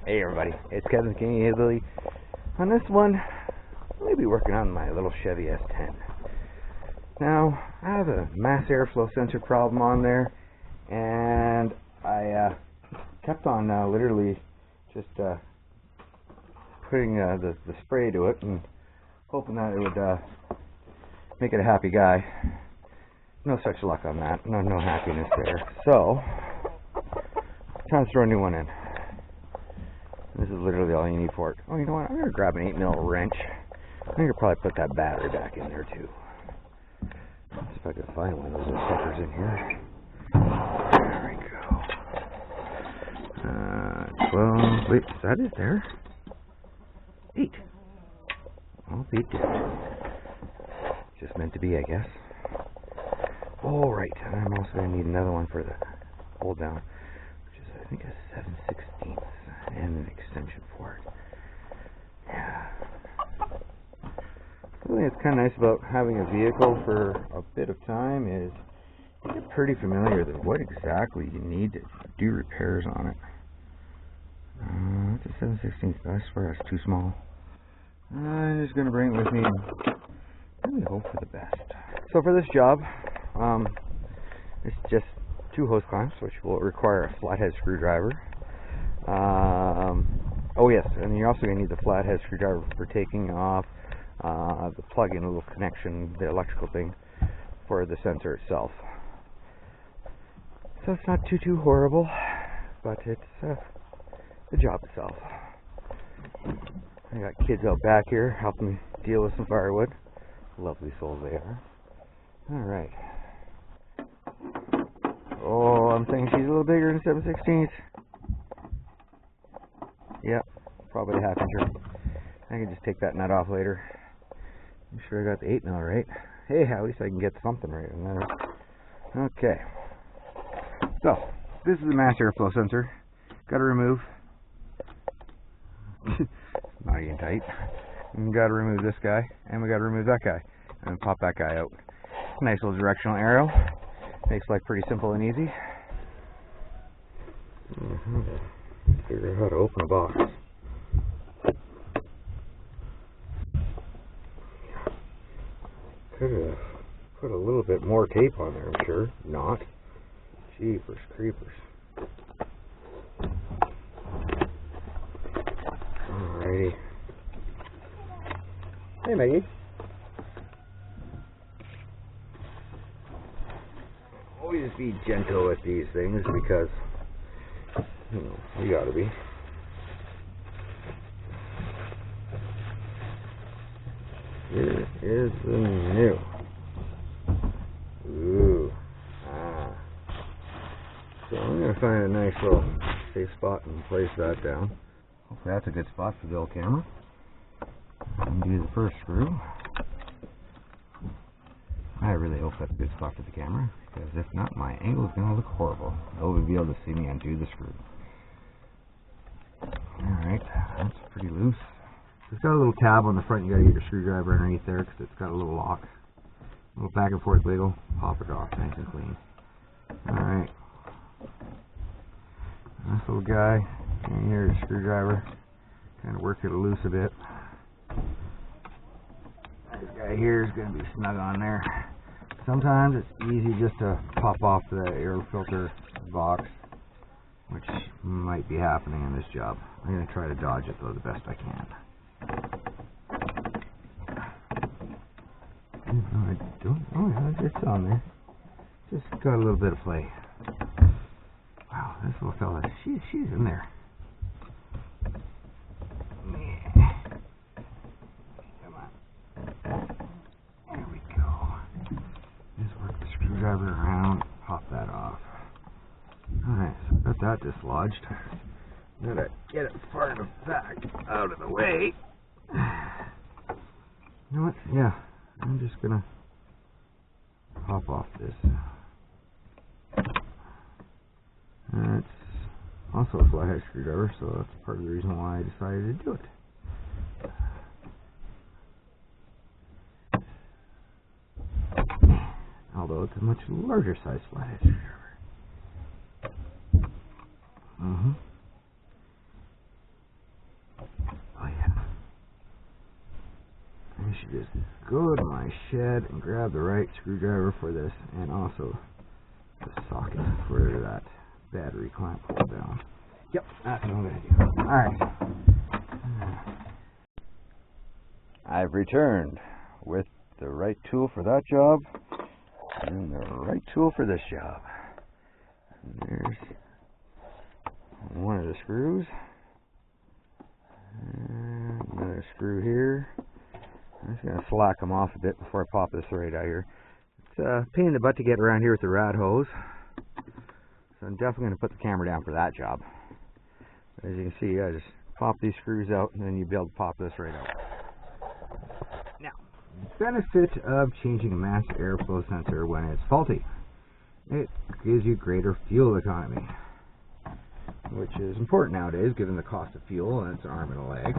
Hey everybody, it's Kevin, the Canadian Hillbilly. On this one, I'm going to be working on my little Chevy S10. Now, I have a mass airflow sensor problem on there, and I kept on literally just putting the spray to it and hoping that it would make it a happy guy. No such luck on that, no happiness there. So, time to throw a new one in. This is literally all you need for it. Oh, you know what? I'm going to grab an 8mm wrench. I'm going to probably put that battery back in there too. Let's see if I can find one of those little suckers in here. There we go. 12. Wait, is that it there? 8. I'll beat it. Just meant to be, I guess. Alright, I'm also going to need another one for the hold down, which is, I think, a 7/16 and an extension for it. Yeah. Something that's kind of nice about having a vehicle for a bit of time is you get pretty familiar with what exactly you need to do repairs on it. It's a 7/16, but I swear that's too small. I'm just going to bring it with me and really hope for the best. So for this job, it's just 2 hose clamps, which will require a flathead screwdriver. Oh yes, and you're also going to need the flathead screwdriver for taking off the plug-in little connection, the electrical thing for the sensor itself. So it's not too horrible, but it's the job itself. I got kids out back here helping me deal with some firewood. Lovely souls they are. Alright. Oh, I'm thinking she's a little bigger than 7/16. Yep, probably a 1/2 incher. I can just take that nut off later. I'm sure I got the 8mm right. Hey, at least I can get something right in there. Okay. So, this is the mass airflow sensor. Got to remove. Not even tight. And got to remove this guy, and we got to remove that guy, and pop that guy out. Nice little directional arrow. Makes life pretty simple and easy. Figure out how to open a box. Could have put a little bit more tape on there, I'm sure. Not. Jeepers creepers. Alrighty. Hey Maggie. Always be gentle with these things because, you know, you gotta be. Here is the new. Ooh. So I'm gonna find a nice little safe spot and place that down. Hopefully that's a good spot for the old camera. Undo the first screw. I really hope that's a good spot for the camera, because if not, my angle is going to look horrible. Nobody will be able to see me undo the screw. Alright, that's pretty loose. It's got a little tab on the front. You got to get your screwdriver underneath there because it's got a little lock. A little back and forth wiggle. Pop it off nice and clean. Alright. This little guy. And here's a screwdriver. Kind of work it loose a bit. This guy here is going to be snug on there. Sometimes it's easy just to pop off the air filter box, which might be happening in this job. I'm going to try to dodge it though the best I can. Oh yeah, it's on there. Just got a little bit of play. Wow, this little fella, she's in there. Screwdriver around, pop that off. Alright, so got that dislodged. Gotta get it far enough back out of the way. You know what? Yeah, I'm just gonna pop off this. It's also a flathead screwdriver, so that's part of the reason why I decided to do it. Although it's a much larger size flathead screwdriver. go to my shed and grab the right screwdriver for this, and also the socket for that battery clamp pull down. Yep, that's what I'm going to do. Alright. I've returned with the right tool for that job and the right tool for this job. And there's one of the screws. And another screw here. I'm just going to slack them off a bit before I pop this right out here. It's a pain in the butt to get around here with the rad hose. So I'm definitely going to put the camera down for that job. As you can see, I just pop these screws out and then you'll be able to pop this right out. Now, benefit of changing a master airflow sensor when it's faulty. It gives you greater fuel economy, which is important nowadays given the cost of fuel and it's an arm and a leg.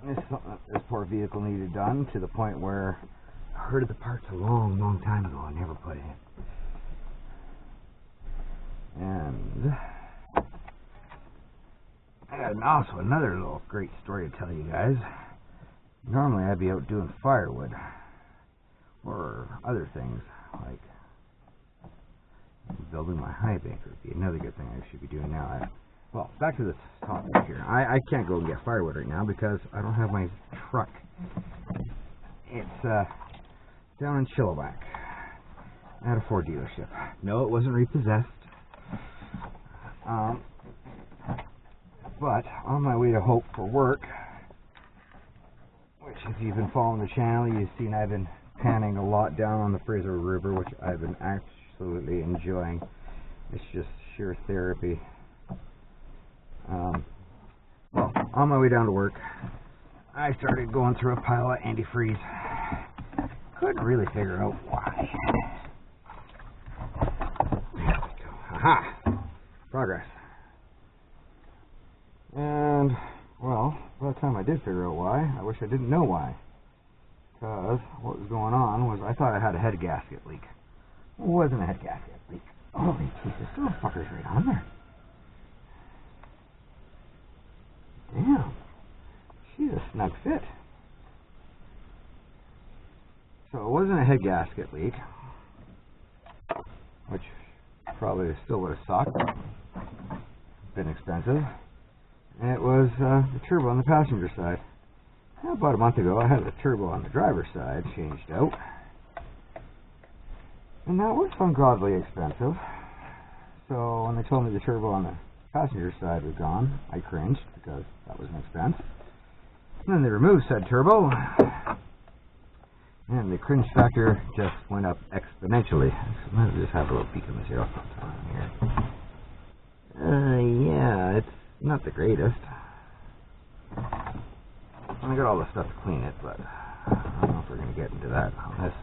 This is something that this poor vehicle needed done to the point where I heard the parts a long time ago and never put in. And I got also another little great story to tell you guys. Normally I'd be out doing firewood or other things like building my high bank would be another good thing I should be doing now. Well, back to this topic here. I can't go and get firewood right now because I don't have my truck. It's down in Chilliwack at a Ford dealership. No, it wasn't repossessed. But on my way to Hope for work, which if you've been following the channel, you've seen I've been panning a lot down on the Fraser River, which I've been absolutely enjoying. It's just sheer therapy. Well, on my way down to work, I started going through a pile of antifreeze. Couldn't really figure out why. There we go. Aha! Progress. And, well, by the time I did figure out why, I wish I didn't know why. Because what was going on was I thought I had a head gasket leak. It wasn't a head gasket leak. Holy Jesus, this little fucker's right on there. Damn. She's a snug fit. So it wasn't a head gasket leak, which probably still would have sucked. Been expensive. And it was the turbo on the passenger side. Now, about a month ago, I had the turbo on the driver's side changed out. And that was ungodly expensive. So when they told me the turbo on the passenger side was gone, I cringed because that was an expense. And then they removed said turbo, and the cringe factor just went up exponentially. So let me just have a little peek in the 0 here. Yeah, it's not the greatest. I got all the stuff to clean it, but I don't know if we're going to get into that on this.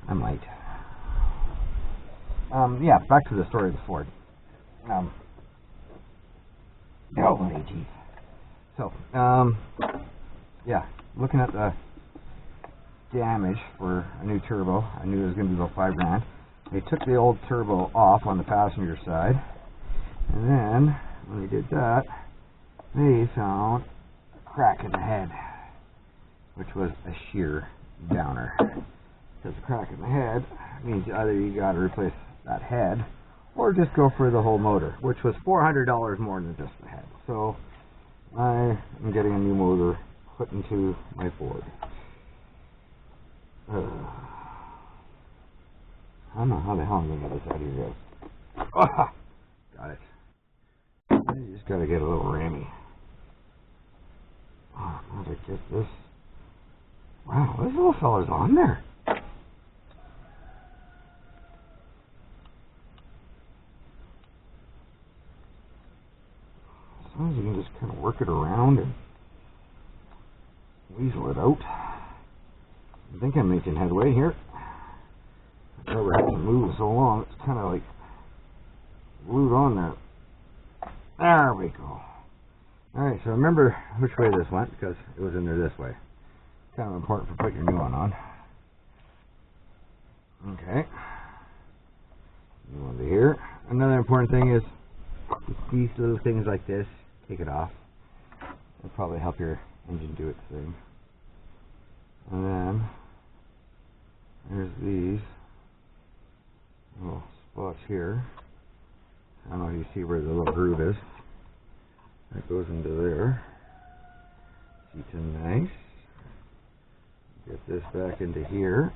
I might. Yeah, back to the story of the Ford. Oh, geez. So, yeah, looking at the damage for a new turbo, I knew it was going to be about $5,000. They took the old turbo off on the passenger side, and then when they did that, they found a crack in the head, which was a sheer downer. Because a crack in the head means either you got to replace that head or just go for the whole motor, which was $400 more than just the head. So I am getting a new motor put into my Ford. I don't know how the hell I'm going to get this out of here, guys. Oh, got it. You just got to get a little rammy. Oh, how did I get this? Wow, this little fella's on there. Sometimes you can just kind of work it around and weasel it out. I think I'm making headway here. I've never had to move so long. It's kind of like glued on there. There we go. Alright, so remember which way this went because it was in there this way. Kind of important for putting your new one on. Okay. New one to here. Another important thing is these little things like this, take it off. It'll probably help your engine do its thing. And then there's these little spots here. I don't know if you see where the little groove is. That goes into there. Seats in nice. Get this back into here.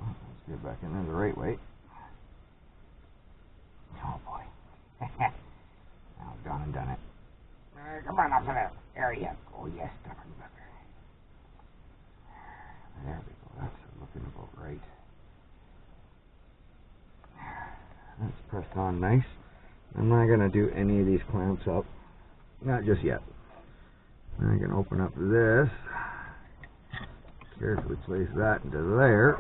Let's get back in there the right way. Oh boy. Now I've gone and done it. Come on up to there. There you go. Yes, stubborn bugger. There we go. That's looking about right. That's pressed on nice. I'm not going to do any of these clamps up. Not just yet. I'm going to open up this. Carefully place that into there.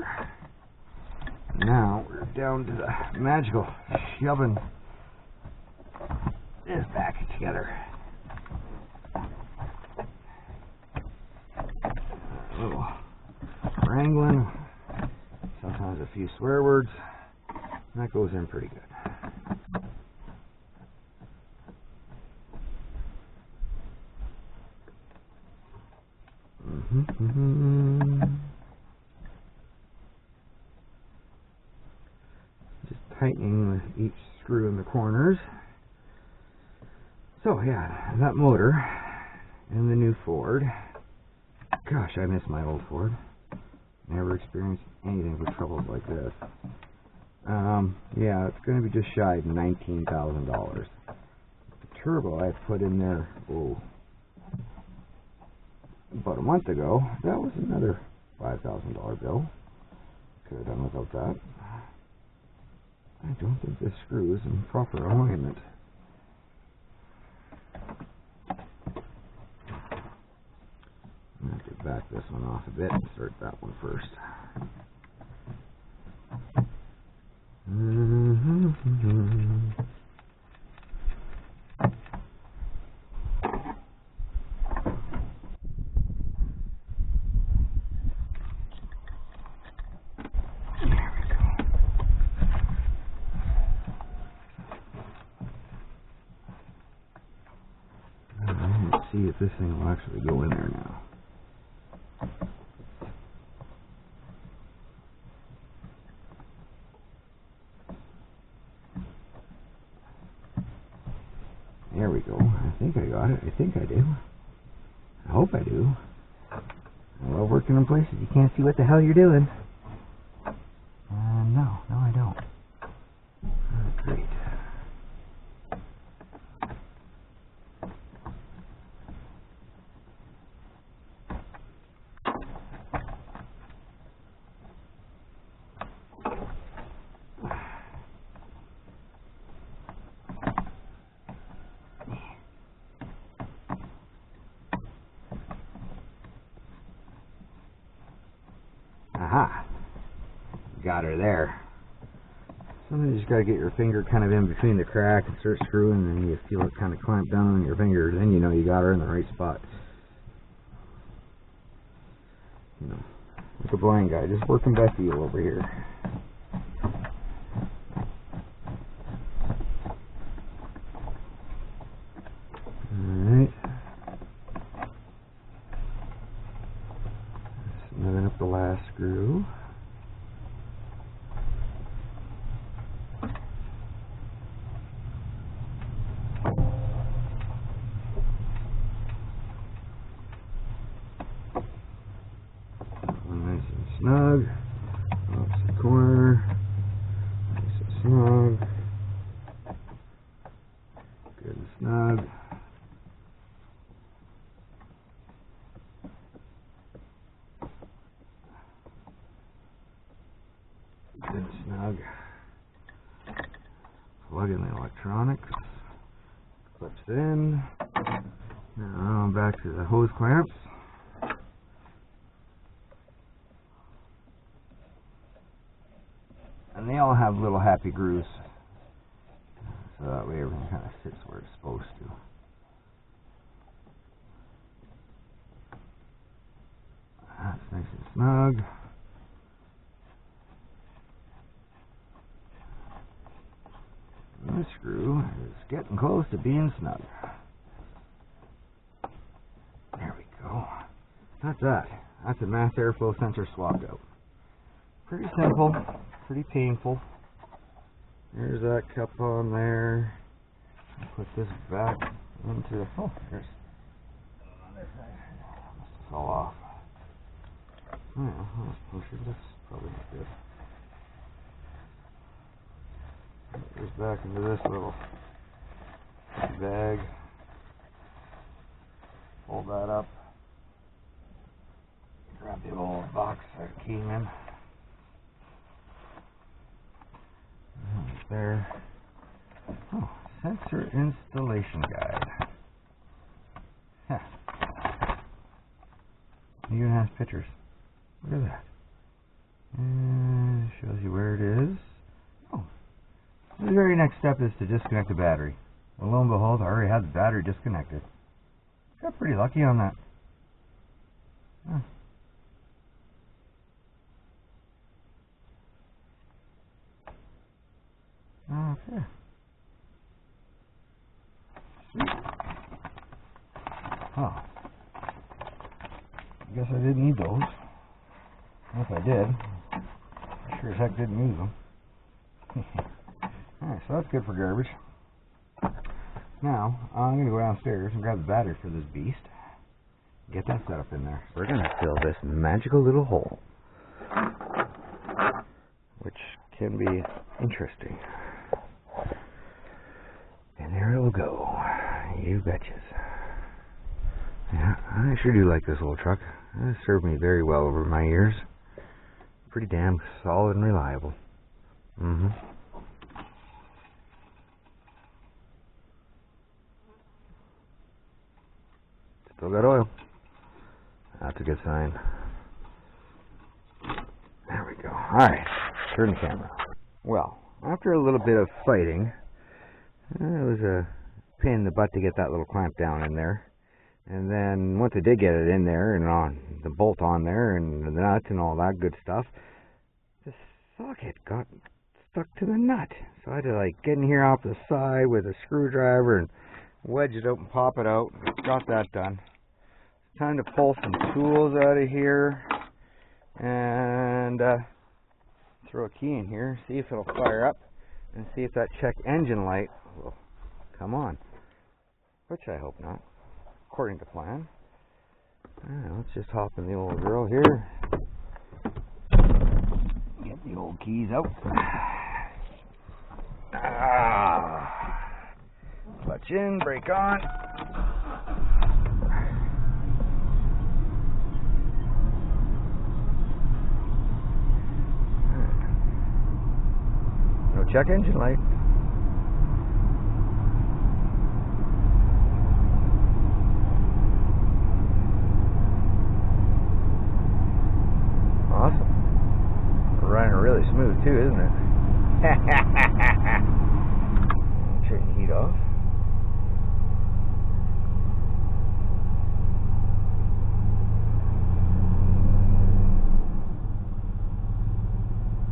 Now we're down to the magical shoving this back together. A little wrangling. Sometimes a few swear words. That goes in pretty good. Just tightening with each screw in the corners. So yeah, that motor and the new Ford. Gosh, I miss my old Ford. Never experienced anything with troubles like this. Yeah, it's going to be just shy of $19,000. The turbo I put in there, about a month ago, that was another $5,000 bill. Could have done without that. I don't think this screw is in proper alignment. I'm going to have to back this one off a bit and start that one first. Let's see if this thing will actually go in there now. There we go. I think I got it. I think I do. I hope I do. I love working in places you can't see what the hell you're doing. No, I don't. Oh, great. Aha! Got her there. Sometimes you just gotta get your finger kind of in between the crack and start screwing, and then you feel it kind of clamp down on your finger. Then you know you got her in the right spot. You know, like a blind guy, just working back to you over here. Alright. Snugging up the last screw. Nice and snug. Off the corner. Nice and snug. Good and snug. Good and snug. Plug in the electronics. Clips it in. Now back to the hose clamps. And they all have little happy grooves, so that way everything kind of sits where it's supposed to. That's nice and snug. And this screw is getting close to being snug. There we go. That's that. That's a mass airflow sensor swapped out. Pretty simple, pretty painful. There's that cup on there. Put this back into, oh, there's on this side. Must have fell off. Oh, let's push it. That's probably not good. Put this back into this little bag. Fold that up. Grab the old box that came in. There. Oh, sensor installation guide. Huh. It even has pictures. Look at that. And shows you where it is. Oh. The very next step is to disconnect the battery. Well, lo and behold, I already had the battery disconnected. Got pretty lucky on that. Huh. Okay. Sweet. Oh. I guess I didn't need those. If I did, I sure as heck didn't use them. Alright, so that's good for garbage. Now, I'm going to go downstairs and grab the battery for this beast. Get that set up in there. We're going to fill this magical little hole, which can be interesting. And there it will go. You betches. Yeah, I sure do like this little truck. It's served me very well over my years. Pretty damn solid and reliable. Still got oil. That's a good sign. There we go. Alright, turn the camera. Well, after a little bit of fighting, it was a pain in the butt to get that little clamp down in there. And then once I did get it in there and on the bolt on there and the nut and all that good stuff, the socket got stuck to the nut. So I had to like get in here off the side with a screwdriver and wedge it out and pop it out. Got that done. It's time to pull some tools out of here and throw a key in here, see if it'll fire up, and see if that check engine light will come on. Which I hope not, according to plan. Let's just hop in the old grill here. Get the old keys out. Clutch in, brake on. No check engine light. Awesome. Running really smooth too, isn't it? Turn the heat off.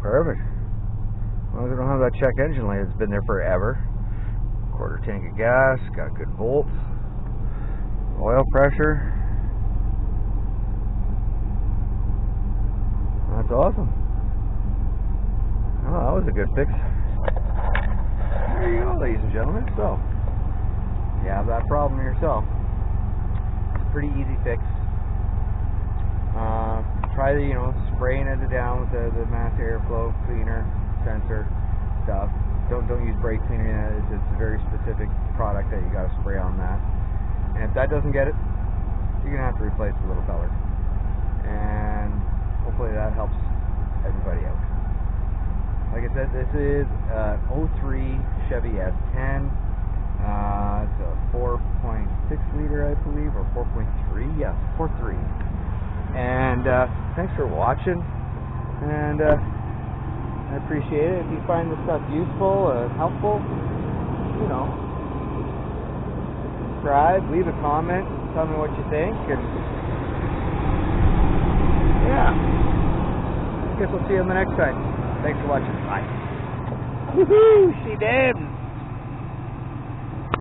Perfect. As long as I don't have that check engine light, it's been there forever. Quarter tank of gas, got good volts, oil pressure. That's awesome. Oh, that was a good fix. There you go, ladies and gentlemen. So, you have that problem yourself. It's a pretty easy fix. Try the, spraying it down with the mass airflow cleaner sensor stuff. Don't use brake cleaner. It's a very specific product that you got to spray on that. And if that doesn't get it, you're gonna have to replace the little feller. And hopefully that helps everybody out. Like I said, this is an 03 Chevy S10. It's a 4.6 liter, I believe, or 4.3. Yeah, 4.3. And thanks for watching. And I appreciate it. If you find this stuff useful, helpful, subscribe, leave a comment, tell me what you think, and yeah, I guess we'll see you on the next time. Thanks for watching. Bye. Woohoo! She did.